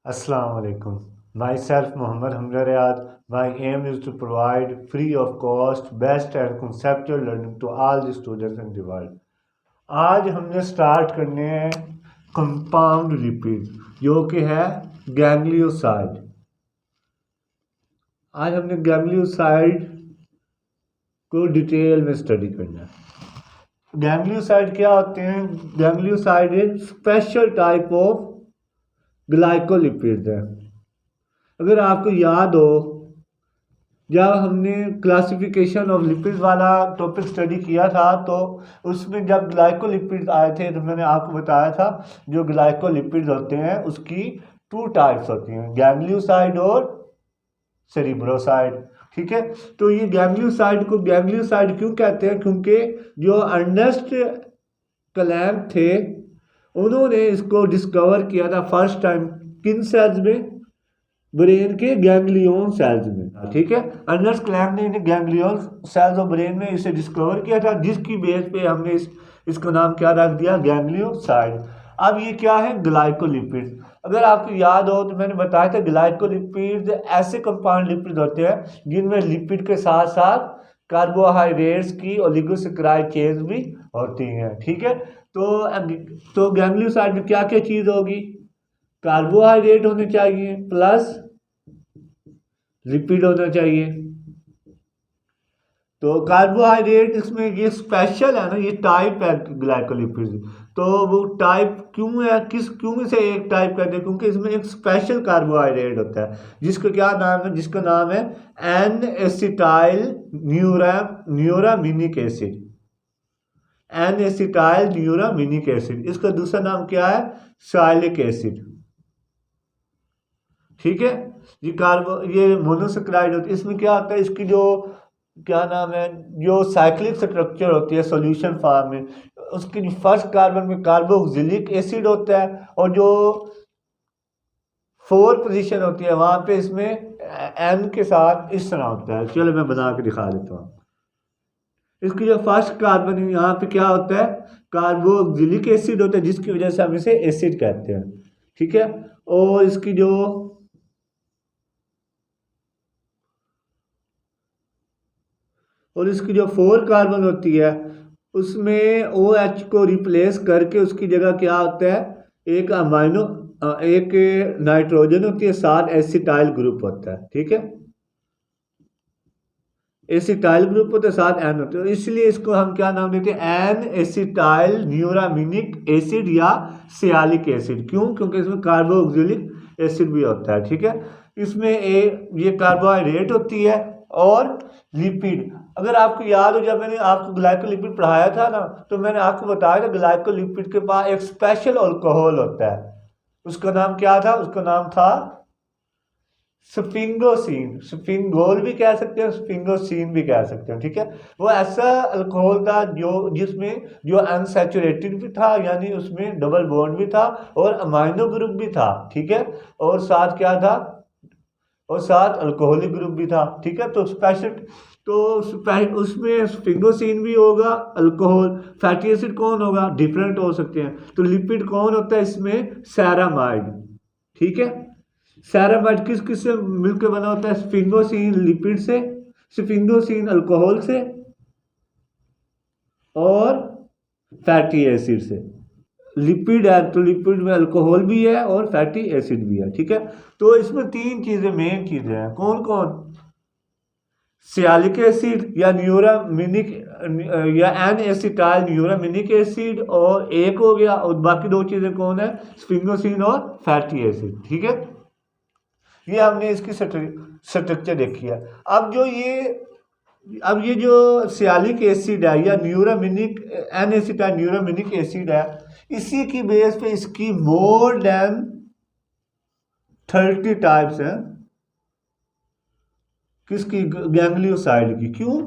Assalamu alaikum. Myself Muhammad Hamza Riyad. My aim is to provide free of cost best and conceptual learning to all the students in the world. आज हमने start करने हैं compound lipid जो कि है ganglioside. आज हमने ganglioside को डिटेल में स्टडी करना है। गैंग्लियोसाइड क्या होते हैं? गैंग्लियोसाइड एक स्पेशल टाइप ऑफ ग्लाइकोलिपिड है। अगर आपको याद हो, जब हमने क्लासिफिकेशन ऑफ लिपिड्स वाला टॉपिक स्टडी किया था तो उसमें जब ग्लाइकोलिपिड्स आए थे तो मैंने आपको बताया था जो ग्लाइकोलिपिड्स होते हैं उसकी टू टाइप्स होती हैं, गैंग्लियोसाइड और सेरिब्रोसाइड। ठीक है, तो ये गैंग्लियोसाइड को गैंग्लियोसाइड क्यों कहते हैं? क्योंकि जो अर्नेस्ट क्लैम्प थे उन्होंने इसको डिस्कवर किया था फर्स्ट टाइम किन सेल्स में? ब्रेन के गैंग्लियन सेल्स में। ठीक है, अर्नेस्ट क्लैम्प ने इन्हें गैंग्लियन सेल्स ऑफ ब्रेन में इसे डिस्कवर किया था, जिसकी बेस पे हमने इसका नाम क्या रख दिया? गैंग्लियोसाइड। अब ये क्या है? ग्लाइकोलिपिड्स। अगर आपको याद हो तो मैंने बताया था ग्लाइकोलिपिड्स ऐसे कंपाउंड लिपिड होते हैं जिनमें लिपिड के साथ साथ कार्बोहाइड्रेट्स की ओलिगोसैकेराइड चेन्स भी होती हैं। ठीक है, तो गैंग्लियोसाइड में क्या क्या चीज़ होगी? कार्बोहाइड्रेट होने चाहिए प्लस लिपिड होना चाहिए। तो कार्बोहाइड्रेट इसमें ये स्पेशल है ना, ये टाइप है ग्लाइकोलिपिड। तो वो टाइप क्यों है? क्यों इसे एक टाइप कहते हैं? क्योंकि इसमें एक स्पेशल कार्बोहाइड्रेट होता है जिसका क्या नाम है? जिसका नाम है N acetyl neuraminic acid. N acetyl neuraminic acid, इसका दूसरा नाम क्या है? Sialic acid. ठीक है, ये मोनोसेक्राइड होती है। इसमें क्या होता है? इसकी जो क्या नाम है, जो साइक्लिक स्ट्रक्चर होती है सॉल्यूशन फॉर्म में, उसकी फर्स्ट कार्बन में कार्बोक्सिलिक एसिड होता है और जो फोर्थ पोजीशन होती है वहां पे इसमें एन के साथ इस तरह होता है। चलो मैं बना के दिखा देता हूँ। इसकी जो फर्स्ट कार्बन है यहाँ पे क्या होता है? कार्बोक्सिलिक एसिड होता है, जिसकी वजह से हम इसे एसिड कहते हैं। ठीक है, और इसकी जो 4 कार्बन होती है उसमें OH को रिप्लेस करके उसकी जगह क्या होता है? एक नाइट्रोजन होती है, 7 एसिटाइल ग्रुप होता है। ठीक है, एसिटाइल ग्रुप होता है, 7 एन होते हैं, इसलिए इसको हम क्या नाम देते हैं? एन एसिटाइल न्यूरामिनिक एसिड या सियालिक एसिड। क्यों? क्योंकि इसमें कार्बोक्सिलिक एसिड भी होता है। ठीक है, इसमें ये कार्बोहाइड्रेट होती है और लिपिड। अगर आपको याद हो, जब मैंने आपको ग्लाइकोलिपिड पढ़ाया था ना तो मैंने आपको बताया था ग्लाइकोलिपिड के पास एक स्पेशल अल्कोहल होता है। उसका नाम क्या था? उसका नाम था स्फिंगोसिन। स्फिंगोल भी कह सकते हैं, स्फिंगोसिन भी कह सकते हैं। ठीक है, वो ऐसा अल्कोहल था जिसमें जो अनसैचुरेटेड भी था, यानी उसमें डबल बॉन्ड भी था और अमाइनो ग्रुप भी था। ठीक है, और साथ क्या था? और साथ अल्कोहलिक ग्रुप भी था। ठीक है, तो उसमें स्फिंगोसिन भी होगा, अल्कोहल। फैटी एसिड कौन होगा? डिफरेंट हो सकते हैं। तो लिपिड कौन होता है इसमें? सेरामाइड। ठीक है, सेरामाइड किस किस से मिलकर बना होता है? स्फिंगोसिन लिपिड से, स्फिंगोसिन अल्कोहल से और फैटी एसिड से। लिपिड है तो लिपिड में अल्कोहल भी है और फैटी एसिड भी है। ठीक है, तो इसमें 3 चीजें मेन चीजें हैं। कौन कौन? सियालिक एसिड या न्यूरामिनिक या एन एसिटाइल न्यूरामिनिक एसिड, और एक हो गया, और बाकी 2 चीजें कौन है? स्फिंगोसिन और फैटी एसिड। ठीक है, ये हमने इसकी स्ट्रक्चर देखी है। अब ये जो सियालिक एसिड है या न्यूरामिनिक एन एसिटाइल न्यूरामिनिक एसिड है, इसी की बेस पे इसकी मोर देन 30 टाइप्स हैं। किसकी? गैंग्लियोसाइड की। क्यों?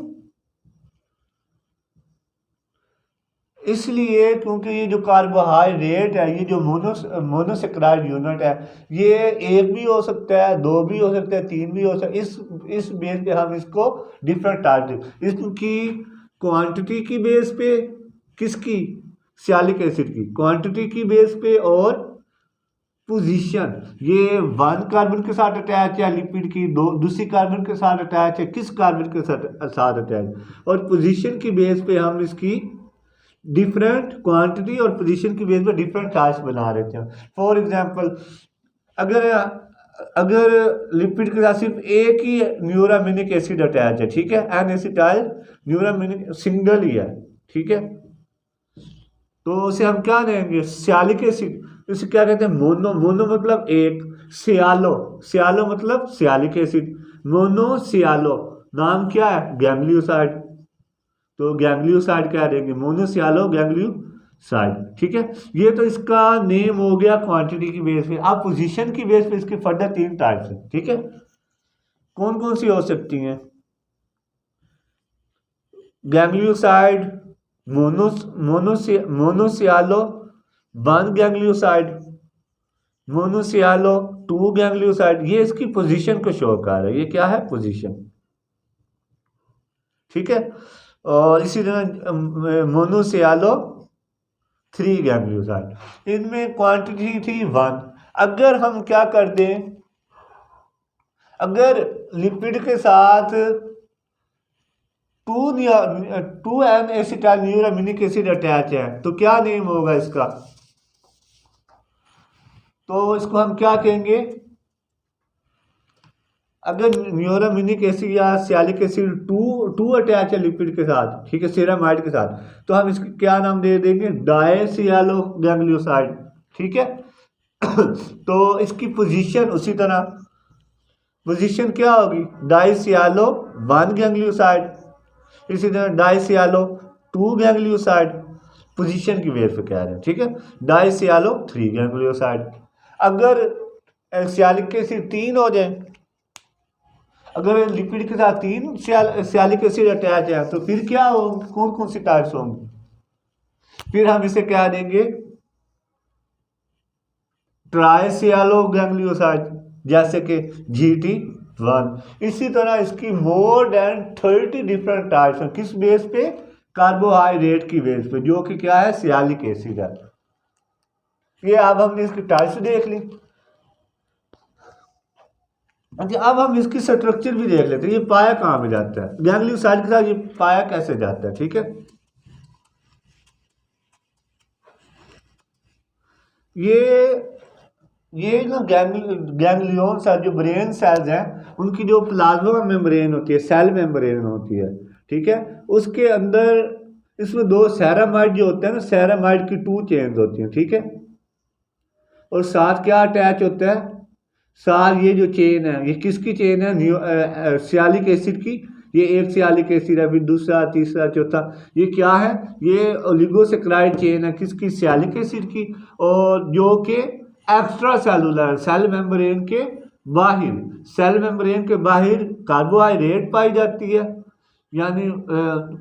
इसलिए क्योंकि ये जो कार्बोहाइड्रेट है, ये जो मोनोसेक्राइड यूनिट है, ये 1 भी हो सकता है, 2 भी हो सकता है, 3 भी हो सकता है। इस बेस पे हम इसको डिफरेंट टाइप, इसकी क्वांटिटी की बेस पे, किसकी? सियालिक एसिड की क्वांटिटी की बेस पे और पोजीशन, ये वन कार्बन के साथ अटैच है लिपिड की, दूसरी कार्बन के साथ अटैच है, किस कार्बन के साथ अटैच, और पोजीशन की बेस पे हम इसकी डिफरेंट क्वांटिटी और पोजीशन की बेस पे डिफरेंट टाइप्स बना रहे थे। फॉर एग्जांपल, अगर अगर लिपिड के साथ सिर्फ एक ही न्यूरामिनिक एसिड अटैच है, ठीक है, एन एसिटाइल न्यूरामिनिक सिंगल ही है, ठीक है, तो उसे हम क्या लेंगे, सियालिक एसिड। इसे क्या कहते हैं, मोनो, मोनो मतलब एक, सियालो, सियालो मतलब सियालिक एसिड, मोनो सियालो, नाम क्या है, गैंग्लियोसाइड, तो गैंग्लियोसाइड क्या देंगे, मोनो सियालो गैंग्लियोसाइड, ठीक है। ये तो इसका नेम हो गया क्वांटिटी की बेस पे। अब पोजीशन की बेस पे इसके फर्दर 3 टाइप्स हैं, ठीक है, कौन कौन सी हो सकती हैं, गैंग्लियोसाइड, मोनोसियालो 1 गैंग्लियोसाइड, मोनोसियालो 2 गैंग्लियोसाइड। ये इसकी पोजीशन को शो कर रहा है, ये क्या है, पोजीशन, ठीक है। और इसी तरह मोनोसियालो 3 गैंग्लियोसाइड, इनमें क्वांटिटी थी 1। अगर हम क्या कर दें, अगर लिपिड के साथ 2 N acetyl neuraminic acid attach है तो क्या नेम होगा इसका, तो इसको हम क्या कहेंगे, अगर न्यूरामिनिक एसिड या सियालिक एसिड टू अटैच है लिपिड के साथ, ठीक है, सेरामाइड के साथ, तो हम इसको क्या नाम दे देंगे, डायसियालो गैंग्लियोसाइड, ठीक है। तो इसकी पोजीशन उसी तरह, पोजीशन क्या होगी, डायसियालो 1 गैंग्लियोसाइड, इसी तरह डायसियालो 2 गैंग्लियोसाइड, पोजीशन की बेस पे कह रहे हैं, ठीक है, डायसियालो 3 गैंग्लियोसाइड। अगर सियालिक एसिड 3 हो जाए, अगर लिपिड के साथ 3 सियालिक एसिड अटैच है तो फिर क्या हो, कौन कौन सी टाइप्स होंगी, फिर हम इसे क्या देंगे, ट्राइसियालो गैंग्लियोसाइड, जैसे कि GT1। इसी तरह इसकी मोर देन 30 डिफरेंट टाइप्स हैं, किस बेस पे, कार्बोहाइड्रेट की बेस पे, जो कि क्या है, सियालिक एसिड है। ये अब हमने इसकी टाइप्स देख ली। अच्छा, अब हम इसकी स्ट्रक्चर भी देख लेते हैं, ये पाया कहाँ पे जाता है, गैंग्लियोसाइड के साथ ये पाया कैसे जाता है, ठीक है। ये ना गैंग्लियन सेल, जो ब्रेन सेल्स हैं, उनकी जो प्लाज्मा मेम्ब्रेन होती है, सेल मेम्ब्रेन होती है, ठीक है, उसके अंदर इसमें 2 सेरामाइड जो होते हैं ना, सेरामाइड की 2 चेन्स होती हैं, ठीक है, और साथ क्या अटैच होता है, साथ ये जो चेन है, ये किसकी चेन है, सियालिक एसिड की, ये एक सियालिक एसिड है, फिर दूसरा, तीसरा, चौथा, ये क्या है, ये ओलिगोसेक्राइड चेन है, किसकी, सियालिक एसिड की, और जो कि एक्स्ट्रा सेलुलर, सेल मेम्ब्रेन के बाहर, सेल मेम्ब्रेन के बाहर कार्बोहाइड्रेट पाई जाती है, यानी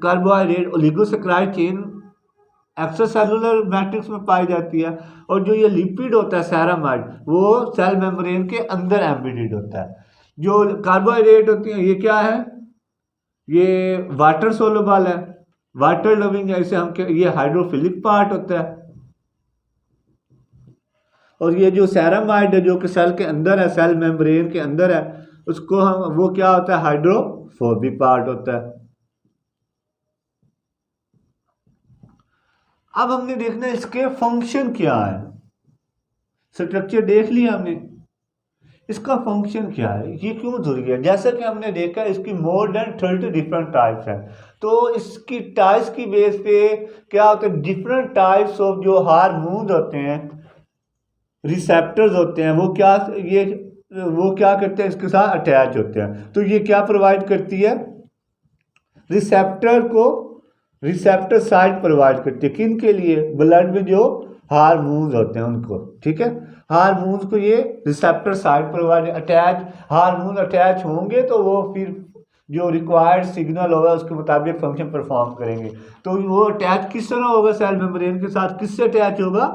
carbohydrate oligosaccharide chain extra cellular matrix में पाई जाती है, और जो ये लिपिड होता है सेरामाइड, वो सेल मेम्ब्रेन के अंदर एम्बेडेड होता है। जो कार्बोहाइड्रेट होती है, ये क्या है, ये वाटर सोलुबल है, वाटर लविंग है, इसे हम ये हाइड्रोफिलिक पार्ट होता है। और ये जो सेरामाइड है, जो कि सेल के अंदर है, सेल मेम्ब्रेन के अंदर है, उसको हम, वो क्या होता है, हाइड्रोफोबिक पार्ट होता है। अब हमने देखना है इसके फंक्शन क्या है, स्ट्रक्चर देख लिया हमने, इसका फंक्शन क्या है, ये क्यों जरूरी है। जैसा कि हमने देखा इसकी मोर देन 30 डिफरेंट टाइप्स हैं, तो इसकी टाइप्स की बेस पे क्या होता है, डिफरेंट टाइप्स ऑफ जो हार्मोन्स होते हैं, रिसेप्टर्स होते हैं, वो क्या करते हैं, इसके साथ अटैच होते हैं। तो ये क्या प्रोवाइड करती है, रिसेप्टर साइट प्रोवाइड करती है, किन के लिए, ब्लड में जो हार्मोन्स होते हैं उनको, ठीक है, हार्मोन्स को ये receptor site provide, attach hormone attach होंगे तो वो फिर जो रिक्वायर्ड सिग्नल होगा उसके मुताबिक फंक्शन परफॉर्म करेंगे। तो वो अटैच किस तरह होगा, सेल मेम्ब्रेन के साथ किससे अटैच होगा,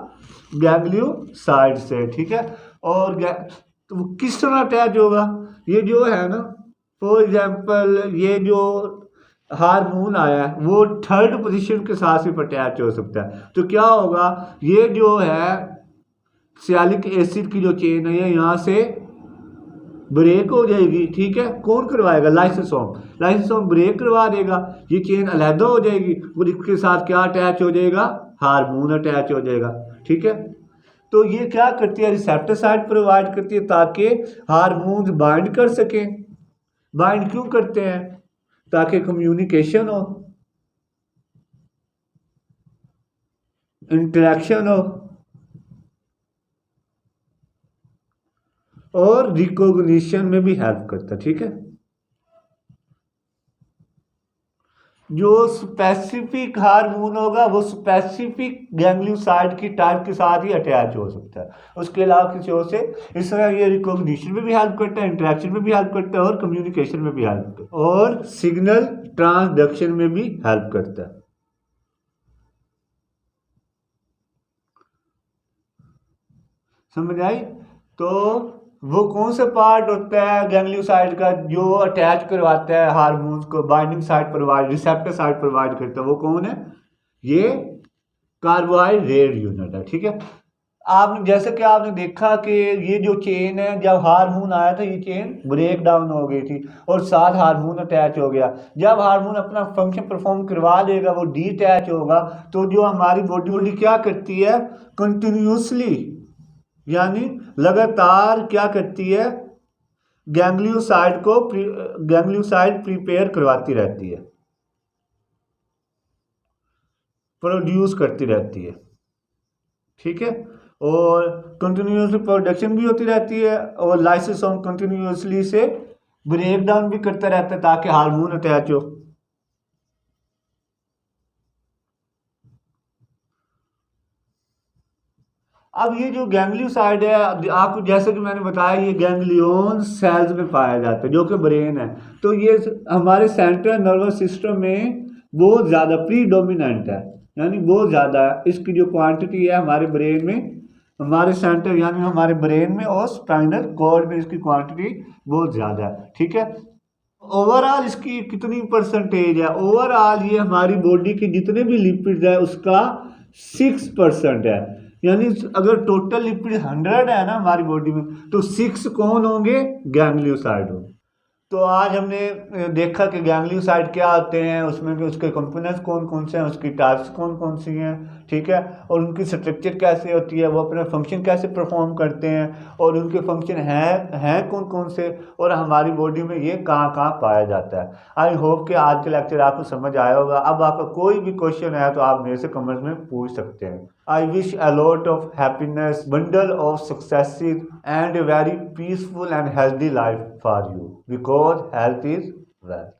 गैंग्लियोसाइड से, ठीक है। और तो किस तरह अटैच होगा, ये जो है ना, फॉर एग्जांपल ये जो हार्मोन आया है वो 3rd पोजीशन के साथ सिर्फ अटैच हो सकता है, तो क्या होगा, ये जो है सियालिक एसिड की जो चेन है यहाँ से ब्रेक हो जाएगी, ठीक है। कौन करवाएगा? लाइसोसोम ब्रेक करवा देगा, ये चेन अलहदा हो जाएगी और इसके साथ क्या अटैच हो जाएगा? हार्मोन अटैच हो जाएगा, ठीक है। तो ये क्या करती है? रिसेप्टर साइट प्रोवाइड करती है ताकि हार्मोन्स बाइंड कर सकें। बाइंड क्यों करते हैं? ताकि कम्युनिकेशन हो, इंटरेक्शन हो और रिकॉग्निशन में भी हेल्प करता है, ठीक है। जो स्पेसिफिक हार्मोन होगा वो स्पेसिफिक गैंग्लियोसाइड की टाइप के साथ ही अटैच हो सकता है, उसके अलावा किसी और से। इस तरह ये रिकॉग्निशन में भी हेल्प करता है, इंटरेक्शन में भी हेल्प करता है और कम्युनिकेशन में भी हेल्प करता है और सिग्नल ट्रांसडक्शन में भी हेल्प करता है। समझ आई? तो वो कौन सा पार्ट होता है गैंग्लियोसाइड का जो अटैच करवाता है हार्मोन्स को, binding site provide, receptor site provide करता है, वो कौन है? ये कार्बोहाइड्रेट यूनिट है, ठीक है। आपने जैसे कि आपने देखा कि ये जो चेन है, जब हार्मोन आया था ये चेन ब्रेक डाउन हो गई थी और साथ हार्मोन अटैच हो गया। जब हार्मोन अपना फंक्शन परफॉर्म करवा लेगा, वो डीअटैच होगा, तो जो हमारी बॉडी क्या करती है? कंटिन्यूसली यानी लगातार क्या करती है? गैंग्लियोसाइड प्रिपेयर करवाती रहती है, प्रोड्यूस करती रहती है, ठीक है। और कंटिन्यूसली प्रोडक्शन भी होती रहती है और लाइसोसोम कंटिन्यूसली से ब्रेक डाउन भी करता रहता है ताकि हार्मोन अटैच हो। अब ये जो गैंग्लियोसाइड है, आपको जैसे कि मैंने बताया, ये गैंग्लियन सेल्स में पाया जाता है जो कि ब्रेन है। तो ये हमारे सेंट्रल नर्वस सिस्टम में बहुत ज़्यादा प्रीडोमिनेंट है, यानी बहुत ज़्यादा इसकी जो क्वांटिटी है हमारे ब्रेन में, हमारे सेंटर यानी हमारे ब्रेन में और स्पाइनल कॉर्ड में इसकी क्वांटिटी बहुत ज़्यादा है, ठीक है। ओवरऑल इसकी कितनी परसेंटेज है? ओवरऑल ये हमारी बॉडी के जितने भी लिपिड है उसका 6% है। यानी अगर टोटल लिपिड 100 है ना हमारी बॉडी में, तो 6 कौन होंगे? गैंग्लियोसाइड होंगे। तो आज हमने देखा कि गैंग्लियोसाइड क्या होते हैं, उसमें भी उसके कंपोनेंट्स कौन कौन से हैं, उसकी टाइप्स कौन कौन सी हैं, ठीक है। और उनकी स्ट्रक्चर कैसे होती है, वो अपना फंक्शन कैसे परफॉर्म करते हैं और उनके फंक्शन हैं कौन कौन से, और हमारी बॉडी में ये कहाँ कहाँ पाया जाता है। आई होप कि आज का लेक्चर आपको समझ आया होगा। अब आपका कोई भी क्वेश्चन है तो आप मेरे से कमेंट में पूछ सकते हैं। I wish a lot of happiness, bundle of successes, and a very peaceful and healthy life for you, because health is wealth.